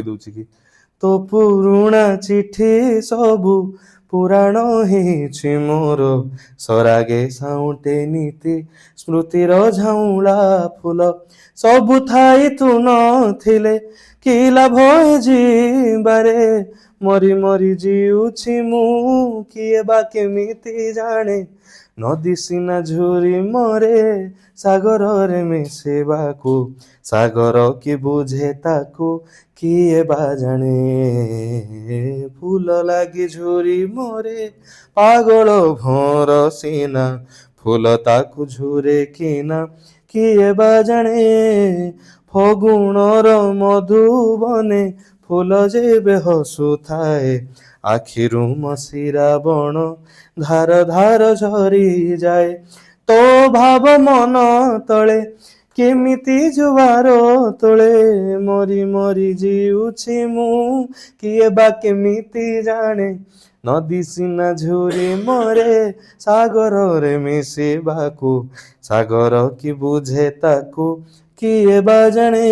ଦଉଛି କି तो पुरुणा चिठी सबु पुराण हेछि मोर सरागे साउंटे नीति स्मृतिर झाउला फूल सबु थाई तू नथिले कि लाभ ए जीवारे मरी मरी जीउछि मु किए बा केमिति जाने नदी सिना झुरी मरे सागर रे मिसेबाकू सागर कि बुझे ताकू किए बा जाने फूल लागी झुरी मरे पागल भोर सीना फूल ताकू झुरे किना किए बा जाने फगुणर मधुबने फूल जेबे हसुथाए आखिरु मसीरा बण धार धार झरी जाए तो भाव मन तले केमिति जुवार तोले मरी मरी जीउछि मु किए बा केमिति जाने नदी सिना झुरी मरे सागर रे मिसिबाकू सागर कि बुझे ताकू किए बा जाने।